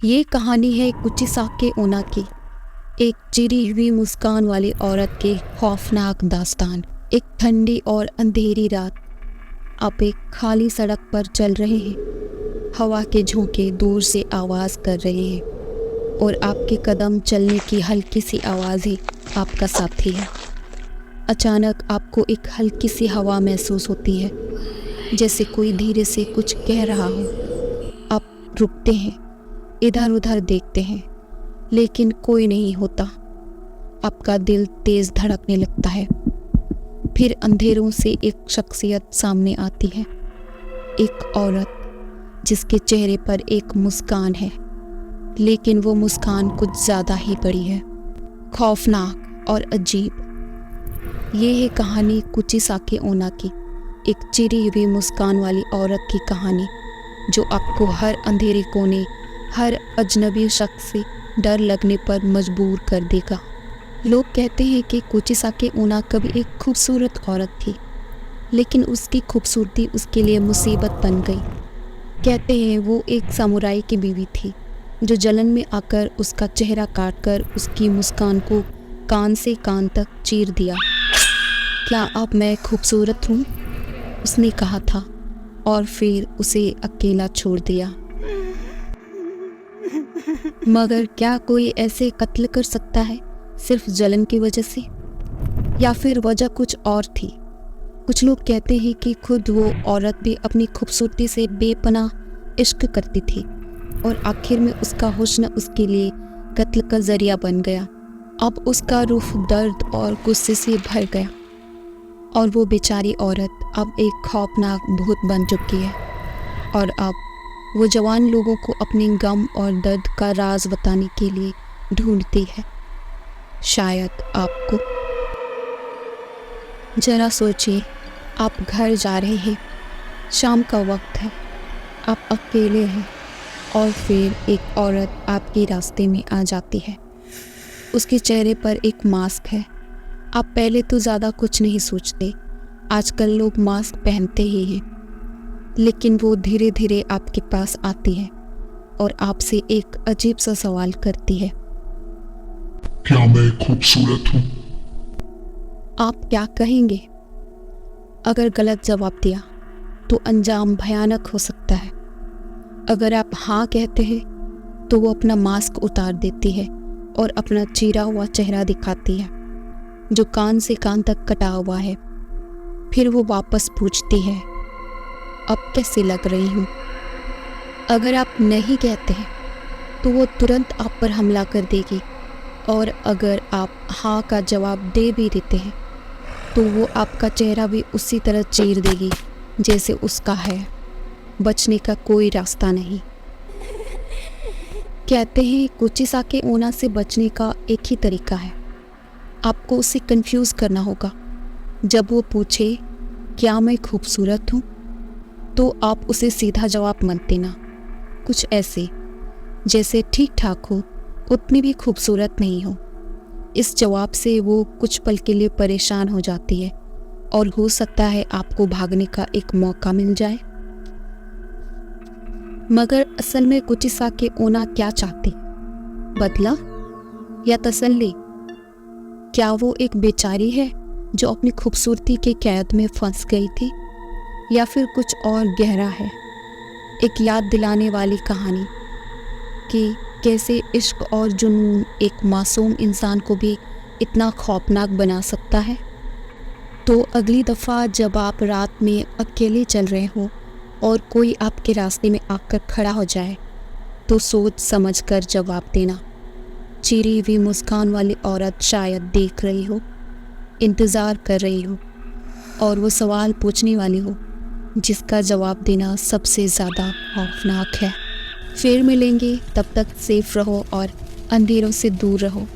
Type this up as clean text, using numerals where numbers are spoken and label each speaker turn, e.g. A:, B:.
A: ये कहानी है कुचिसाके ओना की, एक चिरी हुई मुस्कान वाली औरत के खौफनाक दास्तान। एक ठंडी और अंधेरी रात, आप एक खाली सड़क पर चल रहे हैं। हवा के झोंके दूर से आवाज़ कर रहे हैं और आपके कदम चलने की हल्की सी आवाज़ ही आपका साथी है। अचानक आपको एक हल्की सी हवा महसूस होती है, जैसे कोई धीरे से कुछ कह रहा हो। आप रुकते हैं, इधर उधर देखते हैं, लेकिन कोई नहीं होता। आपका दिल तेज धड़कने लगता है। फिर अंधेरों से एक शख्सियत सामने आती है, एक औरत जिसके चेहरे पर एक मुस्कान है, लेकिन वो मुस्कान कुछ ज़्यादा ही बड़ी है, खौफनाक और अजीब। ये है कहानी कुचिसाके ओना की, एक चिरी हुई मुस्कान वाली औरत की कहानी, जो आपको हर अंधेरे कोने, हर अजनबी शख्स से डर लगने पर मजबूर कर देगा। लोग कहते हैं कि कुचिसाके ओना कभी एक खूबसूरत औरत थी, लेकिन उसकी खूबसूरती उसके लिए मुसीबत बन गई। कहते हैं वो एक सामुराई की बीवी थी, जो जलन में आकर उसका चेहरा काटकर उसकी मुस्कान को कान से कान तक चीर दिया। क्या अब मैं खूबसूरत हूँ? उसने कहा था, और फिर उसे अकेला छोड़ दिया। मगर क्या कोई ऐसे कत्ल कर सकता है सिर्फ जलन की वजह से, या फिर वजह कुछ और थी? कुछ लोग कहते हैं कि खुद वो औरत भी अपनी खूबसूरती से बेपनाह इश्क करती थी और आखिर में उसका हुस्न उसके लिए कत्ल का जरिया बन गया। अब उसका रूह दर्द और गुस्से से भर गया और वो बेचारी औरत अब एक खौफनाक भूत बन चुकी है। और अब वो जवान लोगों को अपने गम और दर्द का राज बताने के लिए ढूंढती है। शायद आपको। जरा सोचिए, आप घर जा रहे हैं, शाम का वक्त है, आप अकेले हैं, और फिर एक औरत आपके रास्ते में आ जाती है। उसके चेहरे पर एक मास्क है। आप पहले तो ज़्यादा कुछ नहीं सोचते, आजकल लोग मास्क पहनते ही हैं, लेकिन वो धीरे धीरे आपके पास आती है और आपसे एक अजीब सा सवाल करती है,
B: क्या मैं खूबसूरत हूँ?
A: आप क्या कहेंगे? अगर गलत जवाब दिया तो अंजाम भयानक हो सकता है। अगर आप हाँ कहते हैं तो वो अपना मास्क उतार देती है और अपना चीरा हुआ चेहरा दिखाती है, जो कान से कान तक कटा हुआ है। फिर वो वापस पूछती है, अब कैसे लग रही हूँ? अगर आप नहीं कहते हैं तो वो तुरंत आप पर हमला कर देगी, और अगर आप हाँ का जवाब दे भी देते हैं तो वो आपका चेहरा भी उसी तरह चीर देगी जैसे उसका है। बचने का कोई रास्ता नहीं। कहते हैं कुचिसाके ओना से बचने का एक ही तरीका है, आपको उसे कंफ्यूज करना होगा। जब वो पूछे क्या मैं खूबसूरत हूँ, तो आप उसे सीधा जवाब मत देना, कुछ ऐसे जैसे ठीक ठाक हो, उतनी भी खूबसूरत नहीं हो। इस जवाब से वो कुछ पल के लिए परेशान हो जाती है और हो सकता है आपको भागने का एक मौका मिल जाए। मगर असल में कुचिसाके ओना क्या चाहती? बदला या तसल्ली? क्या वो एक बेचारी है जो अपनी खूबसूरती के कैद में फंस गई थी, या फिर कुछ और गहरा है? एक याद दिलाने वाली कहानी कि कैसे इश्क और जुनून एक मासूम इंसान को भी इतना खौफनाक बना सकता है। तो अगली दफ़ा जब आप रात में अकेले चल रहे हो और कोई आपके रास्ते में आकर खड़ा हो जाए, तो सोच समझ कर जवाब देना। चिरी हुई मुस्कान वाली औरत शायद देख रही हो, इंतज़ार कर रही हो, और वो सवाल पूछने वाली हो जिसका जवाब देना सबसे ज़्यादा खौफनाक है। फिर मिलेंगे, तब तक सेफ रहो और अंधेरों से दूर रहो।